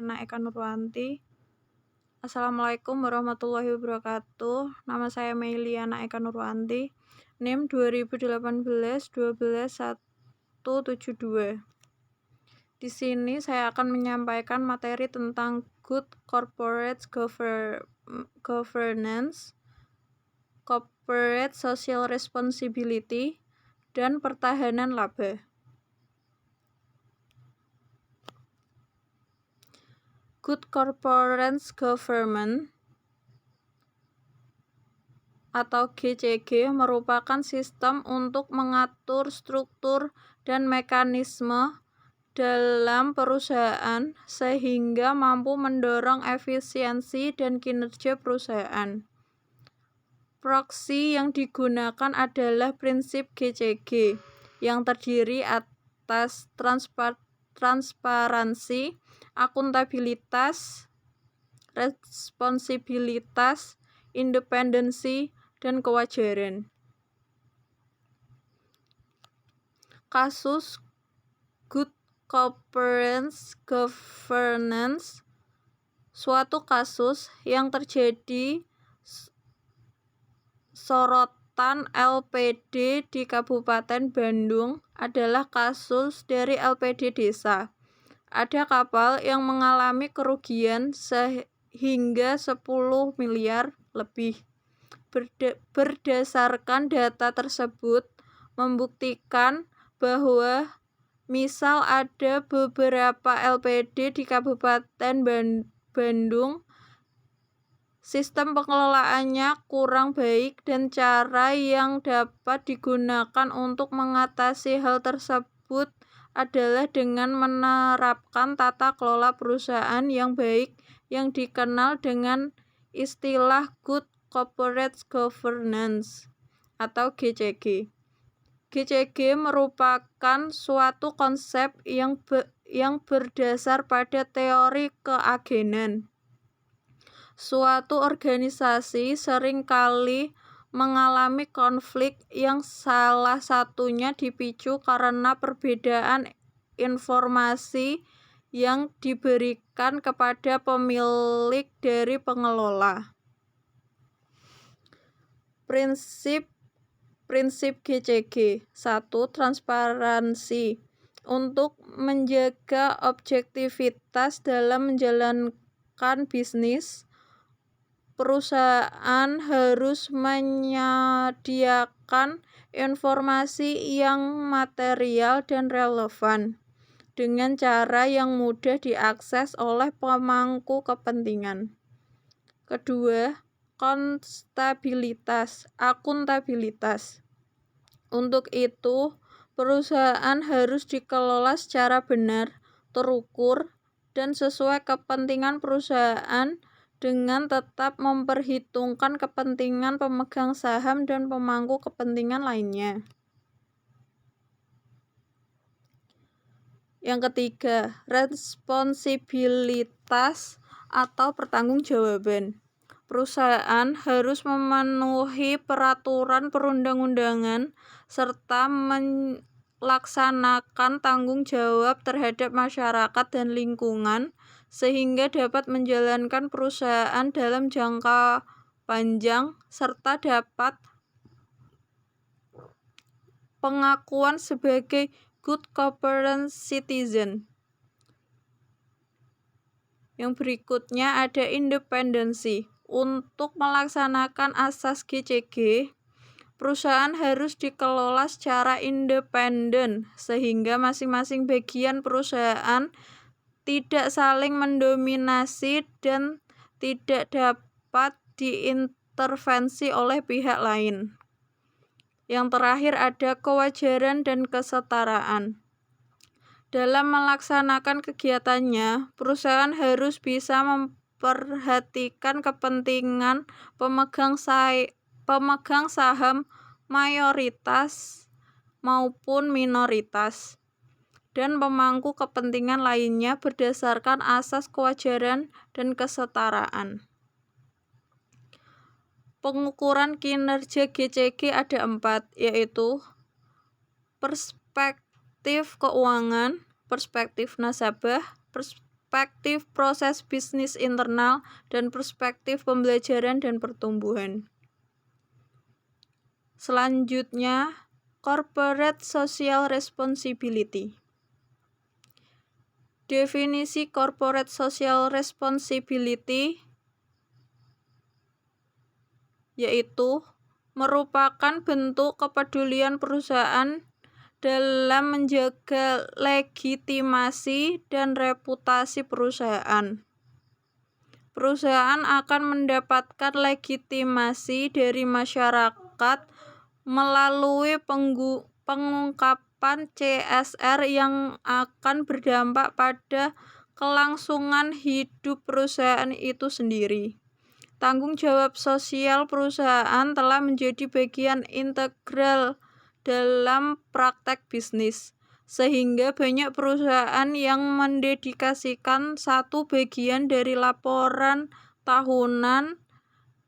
Meiliana Eka Nurwanti. Assalamualaikum warahmatullahi wabarakatuh. Nama saya Meiliana Eka Nurwanti. NIM 2018-12-172. Di sini saya akan menyampaikan materi tentang Good Corporate Governance, Corporate Social Responsibility, dan pertahanan laba. Good Corporate Governance atau GCG merupakan sistem untuk mengatur struktur dan mekanisme dalam perusahaan sehingga mampu mendorong efisiensi dan kinerja perusahaan. Proksi yang digunakan adalah prinsip GCG yang terdiri atas transparansi, akuntabilitas, responsibilitas, independensi, dan kewajaran. Kasus Good Corporate Governance, suatu kasus yang terjadi sorotan LPD di Kabupaten Bandung adalah kasus dari LPD Desa. Ada kapal yang mengalami kerugian hingga 10 miliar lebih. Berdasarkan data tersebut membuktikan bahwa misal ada beberapa LPD di Kabupaten Bandung, sistem pengelolaannya kurang baik dan cara yang dapat digunakan untuk mengatasi hal tersebut adalah dengan menerapkan tata kelola perusahaan yang baik yang dikenal dengan istilah Good Corporate Governance atau GCG. GCG merupakan suatu konsep yang berdasar pada teori keagenan. Suatu organisasi seringkali mengalami konflik yang salah satunya dipicu karena perbedaan informasi yang diberikan kepada pemilik dari pengelola. Prinsip GCG. 1. Transparansi. Untuk menjaga objektivitas dalam menjalankan bisnis, perusahaan harus menyediakan informasi yang material dan relevan dengan cara yang mudah diakses oleh pemangku kepentingan. Kedua, akuntabilitas. Untuk itu, perusahaan harus dikelola secara benar, terukur, dan sesuai kepentingan perusahaan dengan tetap memperhitungkan kepentingan pemegang saham dan pemangku kepentingan lainnya. Yang ketiga, responsibilitas atau pertanggungjawaban. Perusahaan harus memenuhi peraturan perundang-undangan serta melaksanakan tanggung jawab terhadap masyarakat dan lingkungan sehingga dapat menjalankan perusahaan dalam jangka panjang serta dapat pengakuan sebagai good corporate citizen. Yang berikutnya ada independensi. Untuk melaksanakan asas GCG, perusahaan harus dikelola secara independen sehingga masing-masing bagian perusahaan tidak saling mendominasi dan tidak dapat diintervensi oleh pihak lain. Yang terakhir ada kewajaran dan kesetaraan. Dalam melaksanakan kegiatannya, perusahaan harus bisa memperhatikan kepentingan pemegang saham mayoritas maupun minoritas dan pemangku kepentingan lainnya berdasarkan asas kewajaran dan kesetaraan. Pengukuran kinerja GCG ada 4, yaitu perspektif keuangan, perspektif nasabah, perspektif proses bisnis internal, dan perspektif pembelajaran dan pertumbuhan. Selanjutnya, corporate social responsibility. Definisi corporate social responsibility yaitu merupakan bentuk kepedulian perusahaan dalam menjaga legitimasi dan reputasi perusahaan. Perusahaan akan mendapatkan legitimasi dari masyarakat melalui pengungkapan CSR yang akan berdampak pada kelangsungan hidup perusahaan itu sendiri. Tanggung jawab sosial perusahaan telah menjadi bagian integral dalam praktek bisnis, sehingga banyak perusahaan yang mendedikasikan satu bagian dari laporan tahunan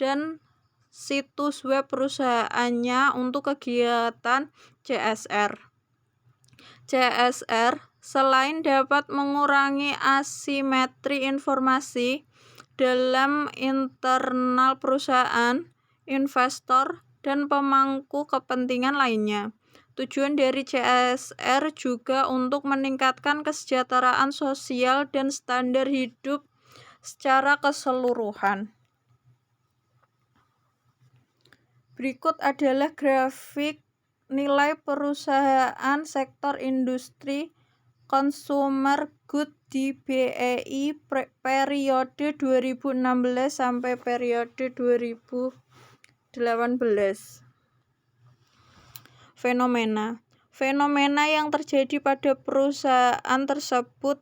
dan situs web perusahaannya untuk kegiatan CSR. CSR selain dapat mengurangi asimetri informasi dalam internal perusahaan, investor, dan pemangku kepentingan lainnya. Tujuan dari CSR juga untuk meningkatkan kesejahteraan sosial dan standar hidup secara keseluruhan. Berikut adalah grafik nilai perusahaan sektor industri consumer good di BEI periode 2016 sampai periode 2018. Fenomena yang terjadi pada perusahaan tersebut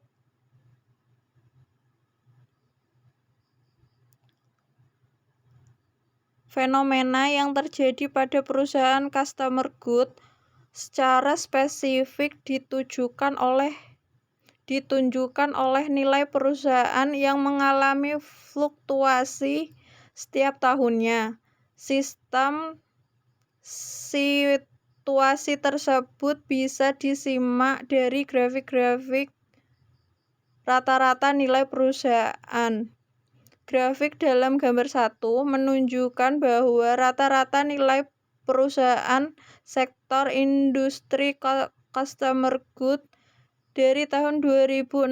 customer good secara spesifik ditunjukkan oleh nilai perusahaan yang mengalami fluktuasi setiap tahunnya. Situasi tersebut bisa disimak dari grafik rata-rata nilai perusahaan. Grafik dalam gambar 1 menunjukkan bahwa rata-rata nilai perusahaan sektor industri consumer good dari tahun 2016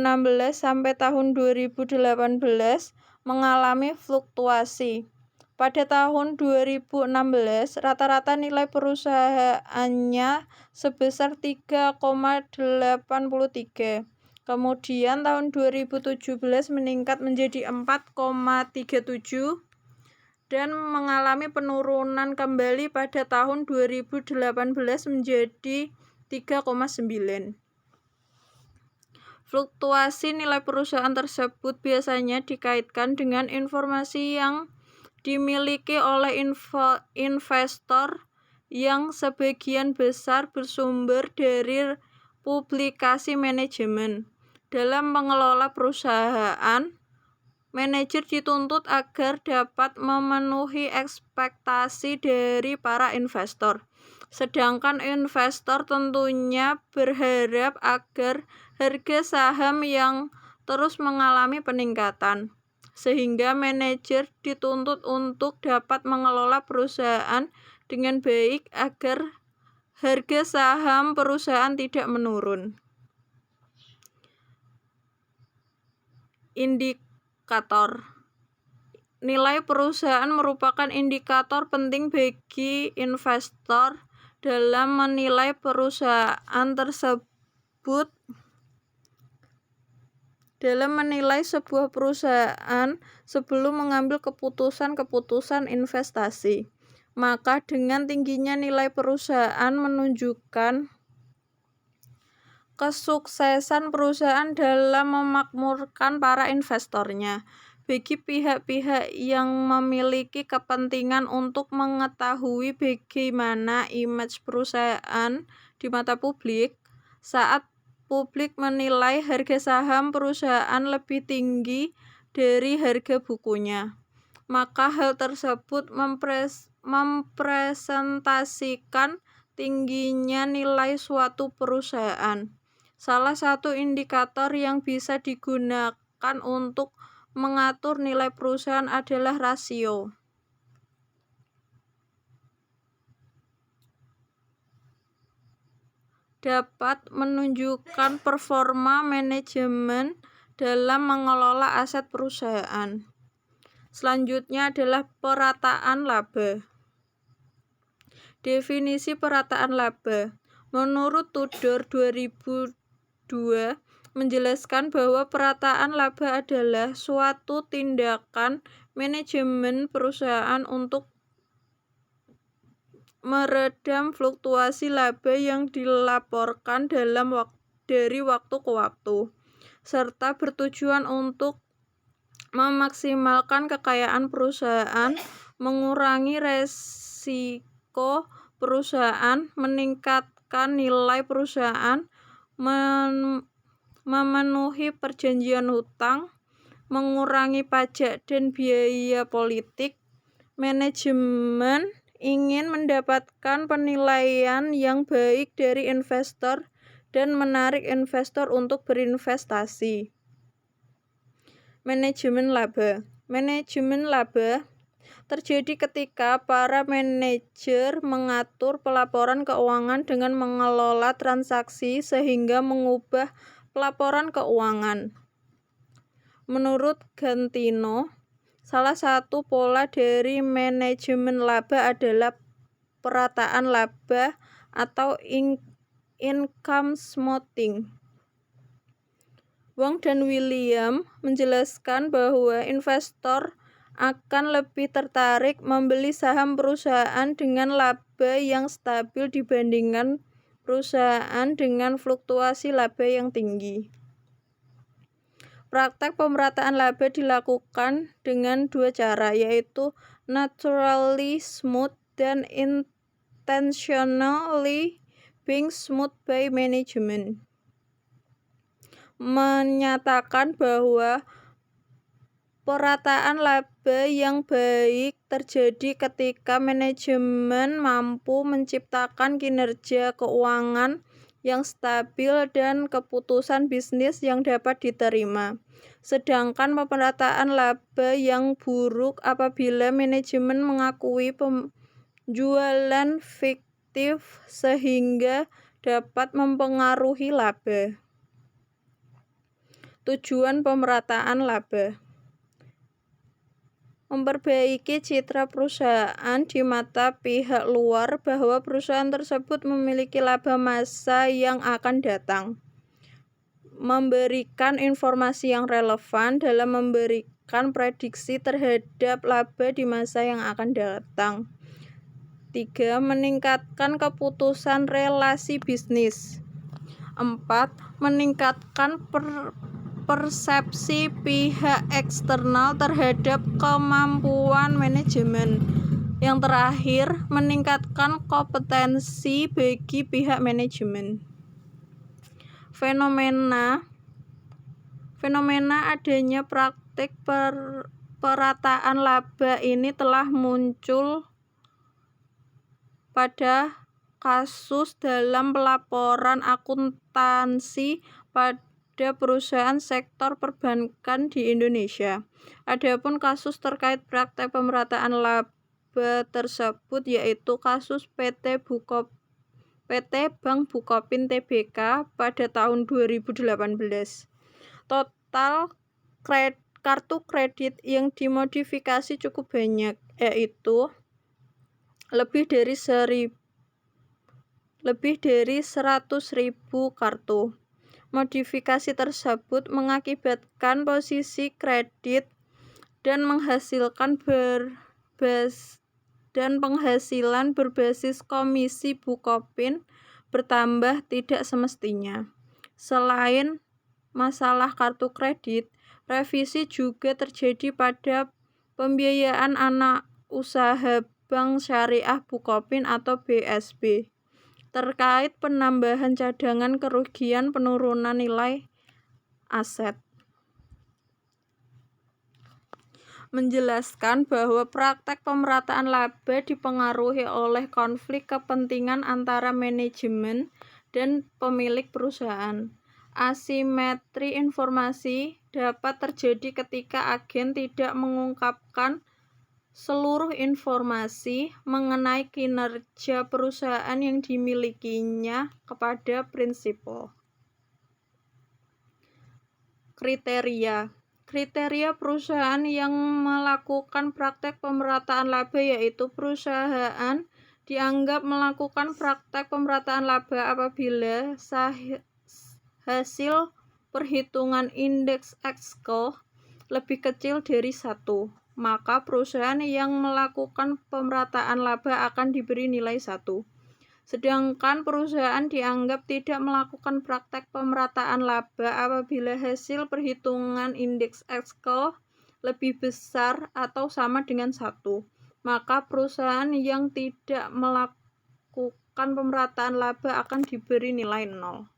sampai tahun 2018 mengalami fluktuasi. Pada tahun 2016, rata-rata nilai perusahaannya sebesar 3,83. Kemudian tahun 2017 meningkat menjadi 4,37 dan mengalami penurunan kembali pada tahun 2018 menjadi 3,9. Fluktuasi nilai perusahaan tersebut biasanya dikaitkan dengan informasi yang dimiliki oleh investor yang sebagian besar bersumber dari publikasi manajemen. Dalam mengelola perusahaan, manajer dituntut agar dapat memenuhi ekspektasi dari para investor. Sedangkan investor tentunya berharap agar harga saham yang terus mengalami peningkatan, sehingga manajer dituntut untuk dapat mengelola perusahaan dengan baik agar harga saham perusahaan tidak menurun. Indikator nilai perusahaan merupakan indikator penting bagi investor dalam menilai perusahaan tersebut. Dalam menilai sebuah perusahaan sebelum mengambil keputusan investasi, maka dengan tingginya nilai perusahaan menunjukkan kesuksesan perusahaan dalam memakmurkan para investornya. Bagi pihak-pihak yang memiliki kepentingan untuk mengetahui bagaimana image perusahaan di mata publik, saat publik menilai harga saham perusahaan lebih tinggi dari harga bukunya, maka hal tersebut mempresentasikan tingginya nilai suatu perusahaan. Salah satu indikator yang bisa digunakan digunakan untuk mengatur nilai perusahaan adalah rasio. Dapat menunjukkan performa manajemen dalam mengelola aset perusahaan. Selanjutnya adalah perataan laba. Definisi perataan laba. Menurut Tudor 2002 menjelaskan bahwa perataan laba adalah suatu tindakan manajemen perusahaan untuk meredam fluktuasi laba yang dilaporkan dari waktu ke waktu, serta bertujuan untuk memaksimalkan kekayaan perusahaan, mengurangi resiko perusahaan, meningkatkan nilai perusahaan, memenuhi perjanjian hutang, mengurangi pajak dan biaya politik. Manajemen ingin mendapatkan penilaian yang baik dari investor dan menarik investor untuk berinvestasi. Manajemen laba. Manajemen laba terjadi ketika para manajer mengatur pelaporan keuangan dengan mengelola transaksi sehingga mengubah pelaporan keuangan. Menurut Gantino, salah satu pola dari manajemen laba adalah perataan laba atau income smoothing. Wong dan William menjelaskan bahwa investor akan lebih tertarik membeli saham perusahaan dengan laba yang stabil dibandingkan perusahaan dengan fluktuasi laba yang tinggi. Praktek pemerataan laba dilakukan dengan dua cara, yaitu naturally smooth dan intentionally being smooth by management. Menyatakan bahwa perataan laba yang baik terjadi ketika manajemen mampu menciptakan kinerja keuangan yang stabil dan keputusan bisnis yang dapat diterima. Sedangkan pemerataan laba yang buruk apabila manajemen mengakui penjualan fiktif sehingga dapat mempengaruhi laba. Tujuan pemerataan laba: memperbaiki citra perusahaan di mata pihak luar bahwa perusahaan tersebut memiliki laba masa yang akan datang. Memberikan informasi yang relevan dalam memberikan prediksi terhadap laba di masa yang akan datang. 3. Meningkatkan keputusan relasi bisnis. 4. Meningkatkan persepsi pihak eksternal terhadap kemampuan manajemen. Yang terakhir, meningkatkan kompetensi bagi pihak manajemen. Fenomena adanya praktik perataan laba ini telah muncul pada kasus dalam pelaporan akuntansi pada perusahaan sektor perbankan di Indonesia. Adapun kasus terkait praktek pemerataan laba tersebut yaitu kasus PT Bank Bukopin Tbk pada tahun 2018. Total kartu kredit yang dimodifikasi cukup banyak, yaitu lebih dari 100.000 kartu. Modifikasi tersebut mengakibatkan posisi kredit dan penghasilan berbasis komisi Bukopin bertambah tidak semestinya. Selain masalah kartu kredit, revisi juga terjadi pada pembiayaan anak usaha Bank Syariah Bukopin atau BSB. Terkait penambahan cadangan kerugian penurunan nilai aset. Menjelaskan bahwa praktek pemerataan laba dipengaruhi oleh konflik kepentingan antara manajemen dan pemilik perusahaan. Asimetri informasi dapat terjadi ketika agen tidak mengungkapkan seluruh informasi mengenai kinerja perusahaan yang dimilikinya kepada prinsipal. Kriteria perusahaan yang melakukan praktek pemerataan laba yaitu perusahaan dianggap melakukan praktek pemerataan laba apabila hasil perhitungan indeks Excel lebih kecil dari 1, maka perusahaan yang melakukan pemerataan laba akan diberi nilai 1. Sedangkan perusahaan dianggap tidak melakukan praktek pemerataan laba apabila hasil perhitungan indeks Excel lebih besar atau sama dengan 1, maka perusahaan yang tidak melakukan pemerataan laba akan diberi nilai 0.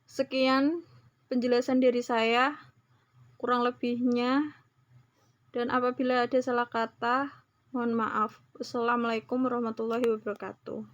Sekian penjelasan dari saya, kurang lebihnya, dan apabila ada salah kata, mohon maaf. Wassalamualaikum warahmatullahi wabarakatuh.